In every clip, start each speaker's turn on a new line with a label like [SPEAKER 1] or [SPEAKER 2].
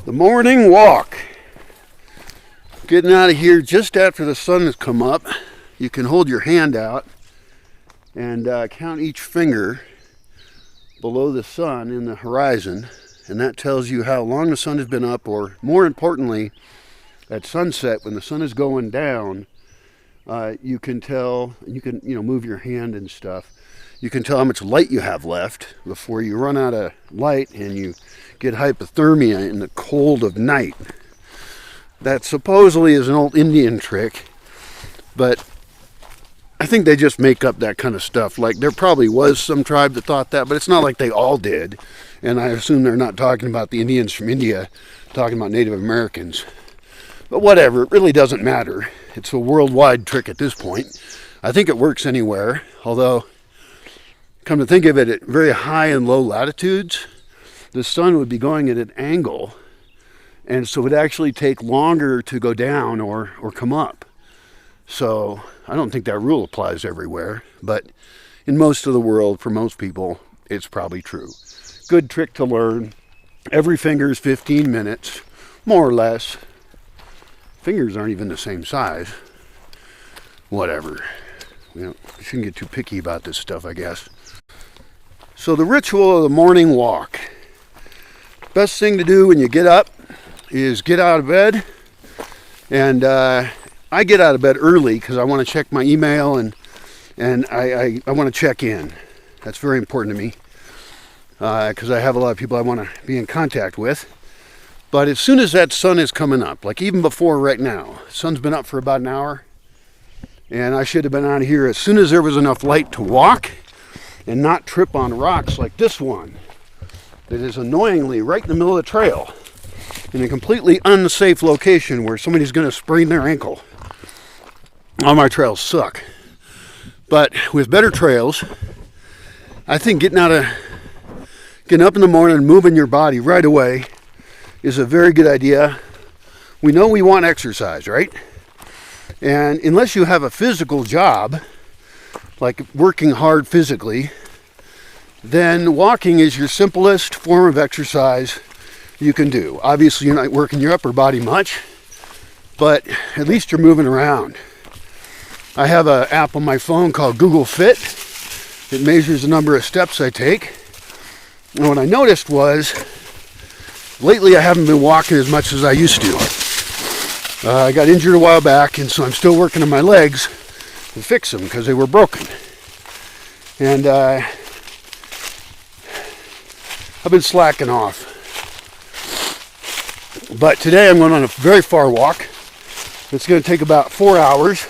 [SPEAKER 1] The morning walk. Getting out of here just after the sun has come up. You can hold your hand out and count each finger below the sun in the horizon, and that tells you how long the sun has been up, or more importantly, at sunset when the sun is going down, you can tell. You can move your hand and stuff. You can tell how much light you have left before you run out of light and you get hypothermia in the cold of night. That supposedly is an old Indian trick, but I think they just make up that kind of stuff. Like, there probably was some tribe that thought that, but it's not like they all did. And I assume they're not talking about the Indians from India, talking about Native Americans. But whatever, it really doesn't matter. It's a worldwide trick at this point. I think it works anywhere, although, come to think of it, at very high and low latitudes, the sun would be going at an angle, and so it would actually take longer to go down or come up. So I don't think that rule applies everywhere, but in most of the world, for most people, it's probably true. Good trick to learn. Every finger is 15 minutes, more or less. Fingers aren't even the same size. Whatever. We shouldn't get too picky about this stuff, I guess. So the ritual of the morning walk. Best thing to do when you get up is get out of bed. And I get out of bed early because I want to check my email and I want to check in. That's very important to me because I have a lot of people I want to be in contact with. But as soon as that sun is coming up, like even before right now, the sun's been up for about an hour, and I should have been out of here as soon as there was enough light to walk and not trip on rocks like this one that is annoyingly right in the middle of the trail in a completely unsafe location where somebody's going to sprain their ankle. All my trails suck. But with better trails, I think getting up in the morning and moving your body right away is a very good idea. We know we want exercise, right? And unless you have a physical job, like working hard physically, then walking is your simplest form of exercise you can do. Obviously, you're not working your upper body much, but at least you're moving around. I have an app on my phone called Google Fit. It measures the number of steps I take. And what I noticed was, lately I haven't been walking as much as I used to. I got injured a while back, and so I'm still working on my legs to fix them because they were broken. And I've been slacking off. But today I'm going on a very far walk. It's going to take about 4 hours.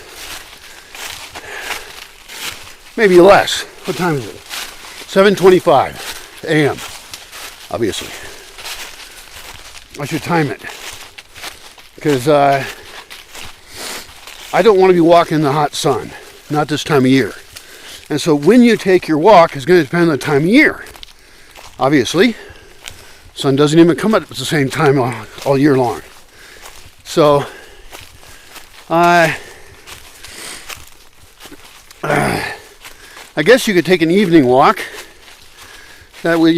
[SPEAKER 1] Maybe less. What time is it? 7:25 a.m. Obviously. I should time it. Because I don't want to be walking in the hot sun. Not this time of year. And so when you take your walk is going to depend on the time of year. Obviously, sun doesn't even come up at the same time all year long. So, I guess you could take an evening walk. That way,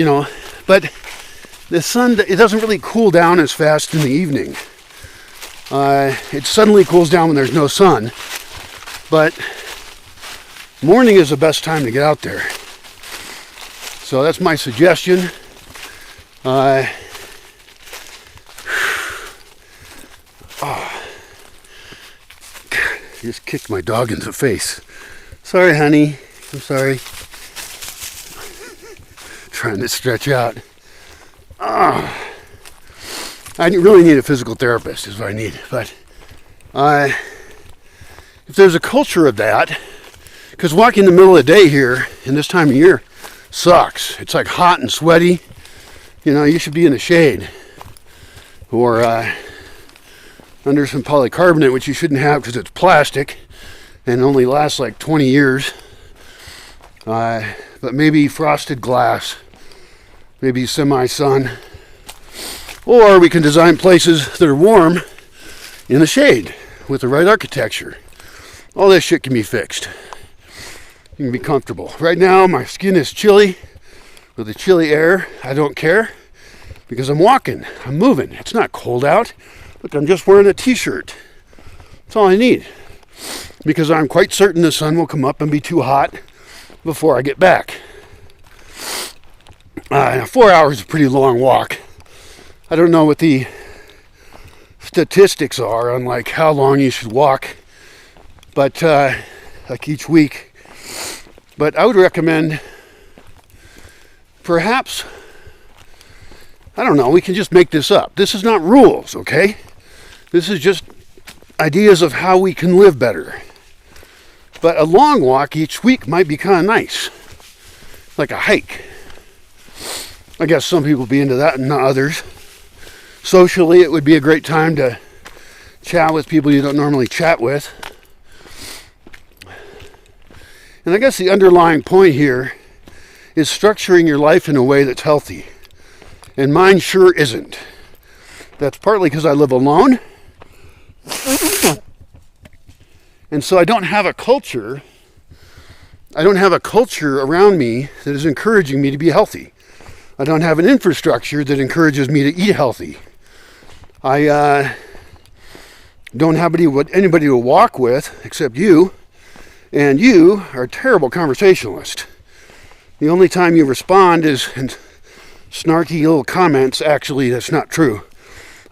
[SPEAKER 1] but the sun, it doesn't really cool down as fast in the evening. It suddenly cools down when there's no sun. But morning is the best time to get out there. So that's my suggestion. Just kicked my dog in the face. Sorry, honey. I'm sorry. Trying to stretch out. I really need a physical therapist is what I need. But if there's a culture of that, because walking in the middle of the day here in this time of year sucks. It's like hot and sweaty. You should be in the shade or under some polycarbonate, which you shouldn't have because it's plastic and only lasts like 20 years. But maybe frosted glass, maybe semi-sun. Or we can design places that are warm in the shade with the right architecture. All this shit can be fixed. You can be comfortable. Right now, my skin is chilly with the chilly air. I don't care. because I'm walking, I'm moving. It's not cold out. Look, I'm just wearing a t-shirt. That's all I need, because I'm quite certain the sun will come up and be too hot before I get back. 4 hours is a pretty long walk. I don't know what the statistics are on like how long you should walk, but like each week. But I would recommend perhaps, I don't know, we can just make this up. This is not rules, okay? This is just ideas of how we can live better. But a long walk each week might be kind of nice, like a hike. I guess some people be into that and not others. Socially, it would be a great time to chat with people you don't normally chat with. And I guess the underlying point here is structuring your life in a way that's healthy. And mine sure isn't. That's partly because I live alone. And so I don't have a culture. I don't have a culture around me that is encouraging me to be healthy. I don't have an infrastructure that encourages me to eat healthy. I don't have anybody to walk with except you. And you are a terrible conversationalist. The only time you respond is in snarky little comments. Actually, that's not true.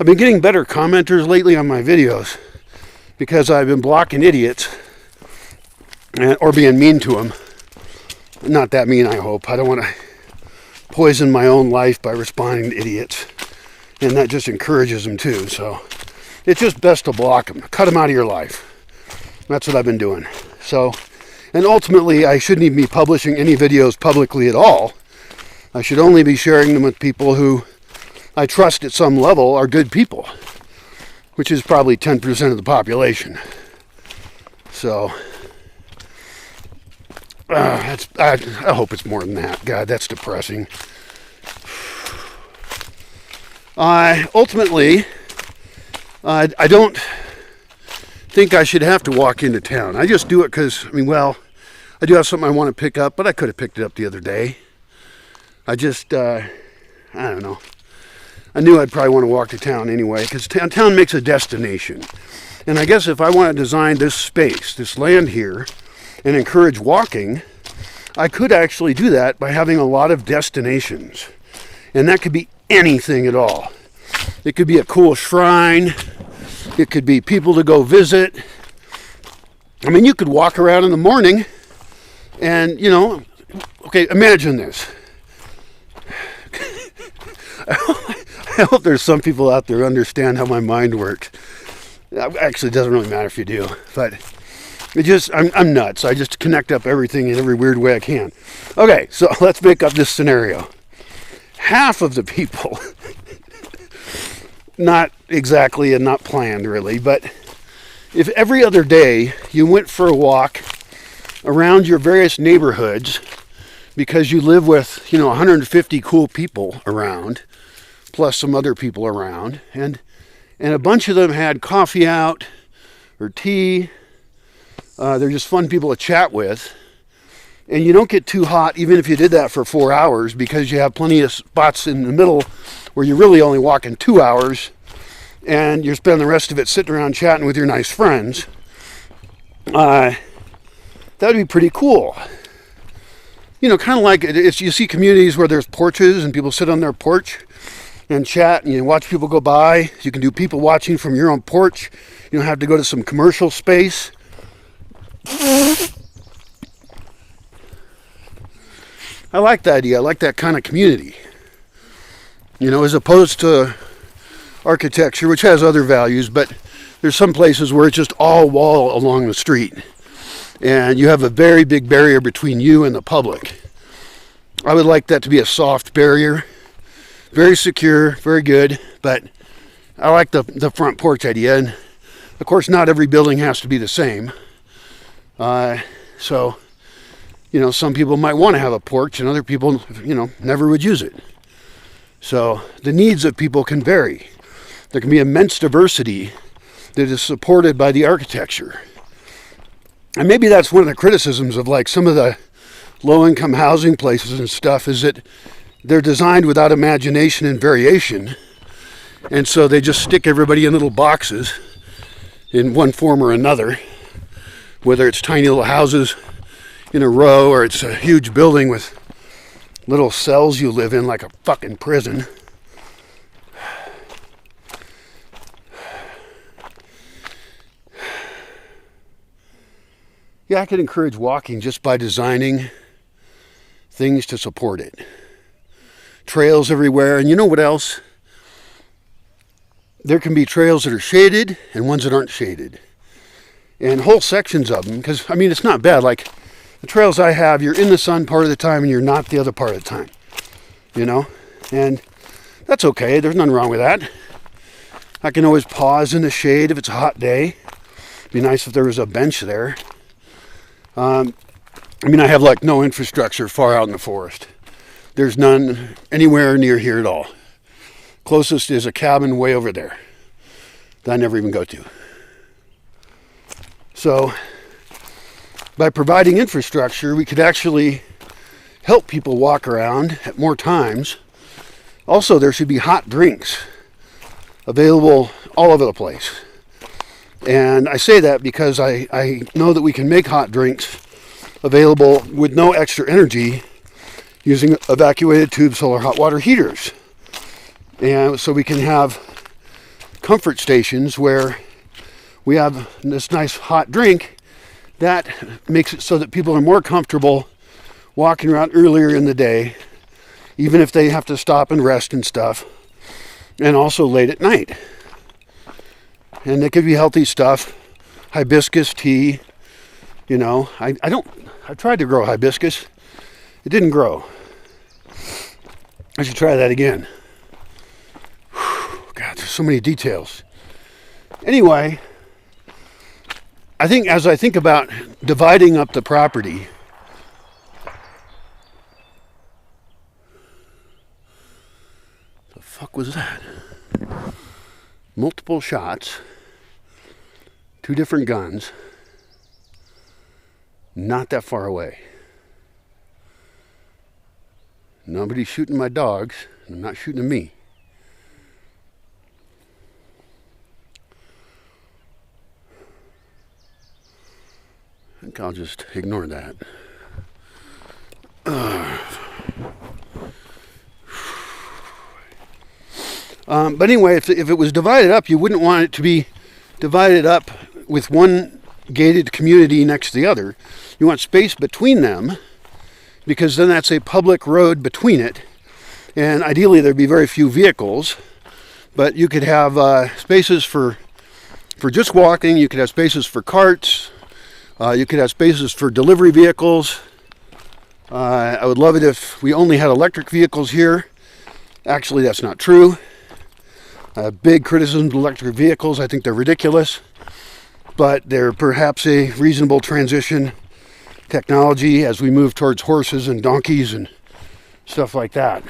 [SPEAKER 1] I've been getting better commenters lately on my videos because I've been blocking idiots or being mean to them. Not that mean, I hope. I don't want to poison my own life by responding to idiots. And that just encourages them too. So it's just best to block them. Cut them out of your life. That's what I've been doing. So, and ultimately, I shouldn't even be publishing any videos publicly at all. I should only be sharing them with people who I trust at some level are good people, which is probably 10% of the population. So, I hope it's more than that. God, that's depressing. Ultimately, I don't think I should have to walk into town. I just do it because, I do have something I want to pick up, but I could have picked it up the other day. I don't know. I knew I'd probably want to walk to town anyway, because town makes a destination. And I guess if I want to design this space, this land here, and encourage walking, I could actually do that by having a lot of destinations. And that could be anything at all. It could be a cool shrine. It could be people to go visit. You could walk around in the morning and, okay, imagine this. I hope there's some people out there who understand how my mind works. Actually, it doesn't really matter if you do, but I'm nuts. I just connect up everything in every weird way I can. Okay, so let's make up this scenario. Half of the people, not exactly and not planned really, but if every other day you went for a walk around your various neighborhoods because you live with, 150 cool people around, plus some other people around, and a bunch of them had coffee out or tea. They're just fun people to chat with. And you don't get too hot even if you did that for 4 hours, because you have plenty of spots in the middle where you're really only walking 2 hours and you're spending the rest of it sitting around chatting with your nice friends. That would be pretty cool. Kind of like you see communities where there's porches and people sit on their porch and chat, and you watch people go by. You can do people watching from your own porch. You don't have to go to some commercial space. I like the idea. I like that kind of community. As opposed to architecture, which has other values, but there's some places where it's just all wall along the street. And you have a very big barrier between you and the public. I would like that to be a soft barrier. Very secure, very good, but I like the front porch idea. And of course, not every building has to be the same. So, some people might want to have a porch and other people, never would use it. So the needs of people can vary. There can be immense diversity that is supported by the architecture. And maybe that's one of the criticisms of like some of the low-income housing places and stuff, is that, they're designed without imagination and variation. And so they just stick everybody in little boxes in one form or another, whether it's tiny little houses in a row or it's a huge building with little cells you live in like a fucking prison. Yeah, I could encourage walking just by designing things to support it. Trails everywhere, and you know what else? There can be trails that are shaded and ones that aren't shaded. And whole sections of them, because, I mean, it's not bad. Like, the trails I have, you're in the sun part of the time and you're not the other part of the time. You know? And that's okay. There's nothing wrong with that. I can always pause in the shade if it's a hot day. It'd be nice if there was a bench there. I mean, I have like no infrastructure far out in the forest. There's none anywhere near here at all. Closest is a cabin way over there that I never even go to. So, by providing infrastructure, we could actually help people walk around at more times. Also, there should be hot drinks available all over the place. And I say that because I know that we can make hot drinks available with no extra energy using evacuated tube solar hot water heaters. And so we can have comfort stations where we have this nice hot drink that makes it so that people are more comfortable walking around earlier in the day, even if they have to stop and rest and stuff, and also late at night. And it could be healthy stuff, hibiscus tea, you know. I tried to grow hibiscus. It didn't grow. I should try that again. God, there's so many details. Anyway, I think as I think about dividing up the property, the fuck was that? Multiple shots, 2 different guns, not that far away. Nobody's shooting my dogs, and I'm not shooting at me. I think I'll just ignore that. But anyway, if it was divided up, you wouldn't want it to be divided up with one gated community next to the other. You want space between them, because then that's a public road between it. And ideally, there'd be very few vehicles, but you could have spaces for just walking. You could have spaces for carts. You could have spaces for delivery vehicles. I would love it if we only had electric vehicles here. Actually, that's not true. Big criticism of electric vehicles. I think they're ridiculous, but they're perhaps a reasonable transition technology as we move towards horses and donkeys and stuff like that.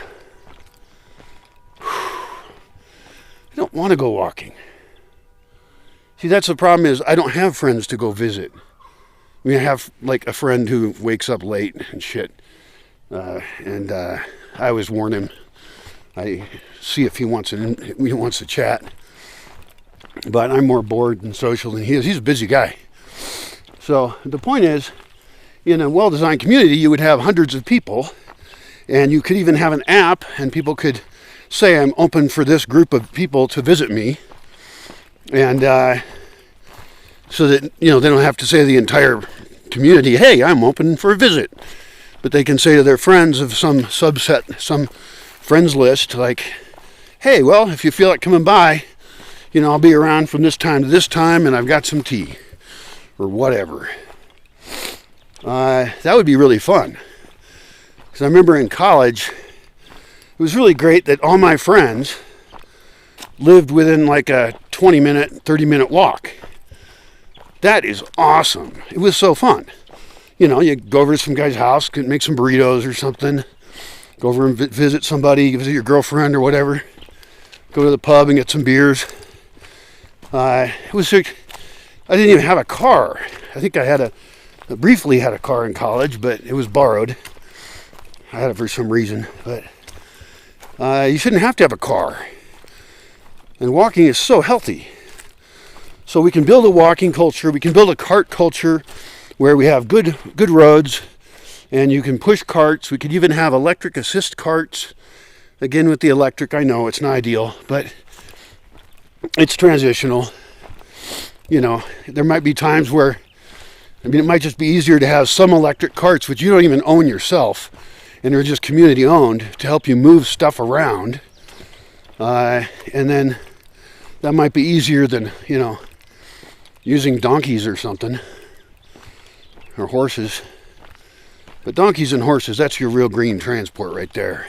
[SPEAKER 1] I don't want to go walking. See, that's the problem, is I don't have friends to go visit. I mean, I have like a friend who wakes up late and shit, and I always warn him. I see if he wants to chat, but I'm more bored and social than he is. He's a busy guy. So the point is, in a well-designed community, you would have hundreds of people, and you could even have an app, and people could say, I'm open for this group of people to visit me, and so that, you know, they don't have to say to the entire community, hey, I'm open for a visit. But they can say to their friends of some subset, some friends list, like, hey, well, if you feel like coming by, you know, I'll be around from this time to this time, and I've got some tea, or whatever. That would be really fun. Because I remember in college, it was really great that all my friends lived within like a 20-minute, 30-minute walk. That is awesome. It was so fun. You know, you go over to some guy's house, could make some burritos or something, go over and visit somebody, visit your girlfriend or whatever, go to the pub and get some beers. It was like, I didn't even have a car. I think I briefly had a car in college, but it was borrowed. I had it for some reason, but You shouldn't have to have a car. And walking is so healthy. So we can build a walking culture. We can build a cart culture where we have good roads, and you can push carts. We could even have electric assist carts. Again, with the electric, I know it's not ideal, but it's transitional. You know, there might be times where, it might just be easier to have some electric carts, which you don't even own yourself, and they're just community owned, to help you move stuff around. And then that might be easier than, using donkeys or something, or horses. But donkeys and horses, that's your real green transport right there.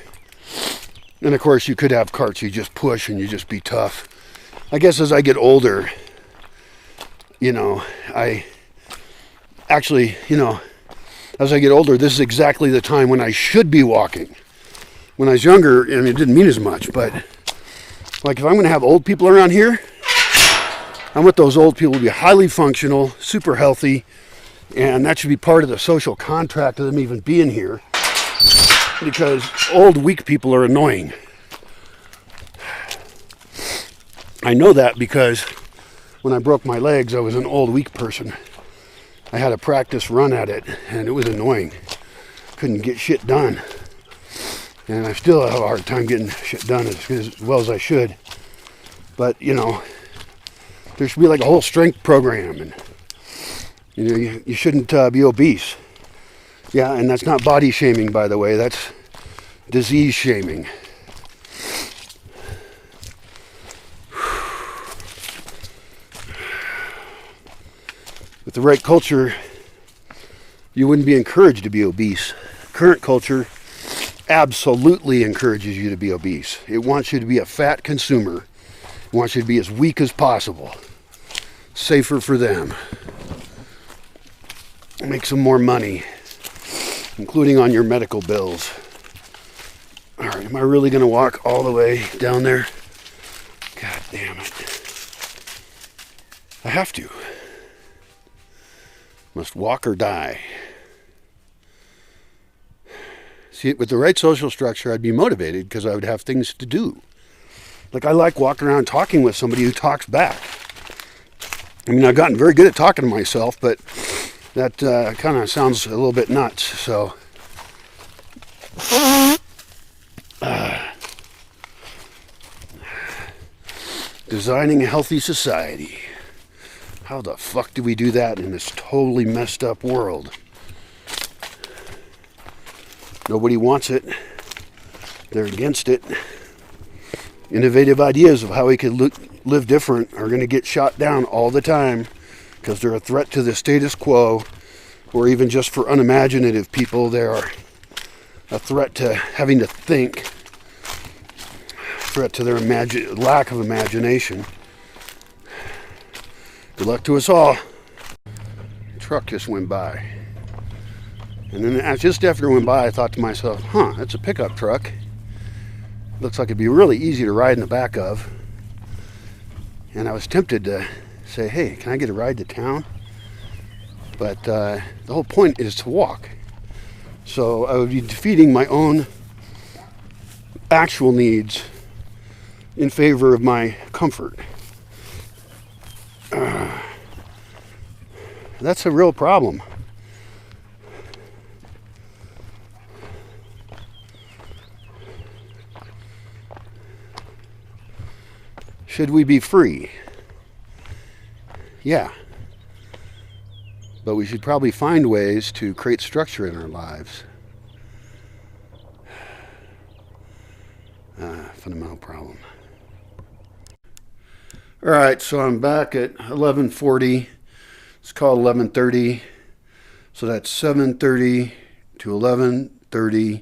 [SPEAKER 1] And of course, you could have carts you just push and you just be tough. I guess as I get older, I actually, as I get older, this is exactly the time when I should be walking. When I was younger, it didn't mean as much, but like if I'm going to have old people around here, I want those old people to be highly functional, super healthy, and that should be part of the social contract of them even being here, because old, weak people are annoying. I know that because when I broke my legs, I was an old, weak person. I had a practice run at it, and it was annoying. Couldn't get shit done. And I still have a hard time getting shit done as well as I should. But, there should be like a whole strength program, and you shouldn't be obese. Yeah, and that's not body shaming, by the way. That's disease shaming. With the right culture, you wouldn't be encouraged to be obese. Current culture absolutely encourages you to be obese. It wants you to be a fat consumer. It wants you to be as weak as possible. Safer for them. Make some more money, including on your medical bills. All right, am I really going to walk all the way down there? God damn it. I have to. Must walk or die. See, with the right social structure, I'd be motivated because I would have things to do. Like I like walking around talking with somebody who talks back. I've gotten very good at talking to myself, but that kind of sounds a little bit nuts. So, designing a healthy society. How the fuck do we do that in this totally messed up world? Nobody wants it. They're against it. Innovative ideas of how we could live different are going to get shot down all the time because they're a threat to the status quo, or even just for unimaginative people, they are a threat to having to think, threat to their lack of imagination. Good luck to us all. Truck just went by. And then just after it went by, I thought to myself, that's a pickup truck. Looks like it'd be really easy to ride in the back of. And I was tempted to say, hey, can I get a ride to town? But the whole point is to walk. So I would be defeating my own actual needs in favor of my comfort. That's a real problem. Should we be free? Yeah. But we should probably find ways to create structure in our lives. Fundamental problem. All right, so I'm back at 11:40. It's called 11:30. So that's 7:30 to 11:30,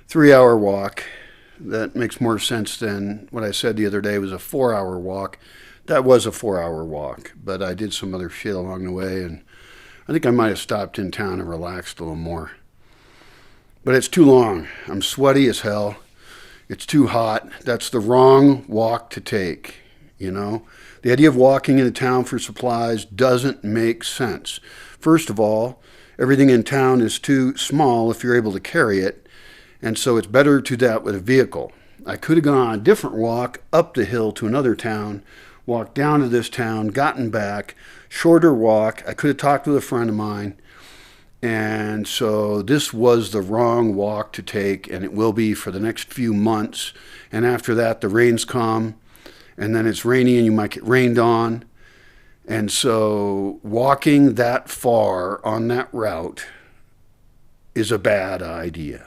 [SPEAKER 1] 3-hour walk. That makes more sense than what I said the other day was a 4-hour walk. That was a 4-hour walk, but I did some other shit along the way, and I think I might have stopped in town and relaxed a little more. But it's too long. I'm sweaty as hell. It's too hot. That's the wrong walk to take, The idea of walking into town for supplies doesn't make sense. First of all, everything in town is too small if you're able to carry it, and so it's better to do that with a vehicle. I could have gone on a different walk up the hill to another town, walked down to this town, gotten back, shorter walk. I could have talked with a friend of mine. And so this was the wrong walk to take, and it will be for the next few months. And after that, the rains come, and then it's rainy and you might get rained on. And so walking that far on that route is a bad idea.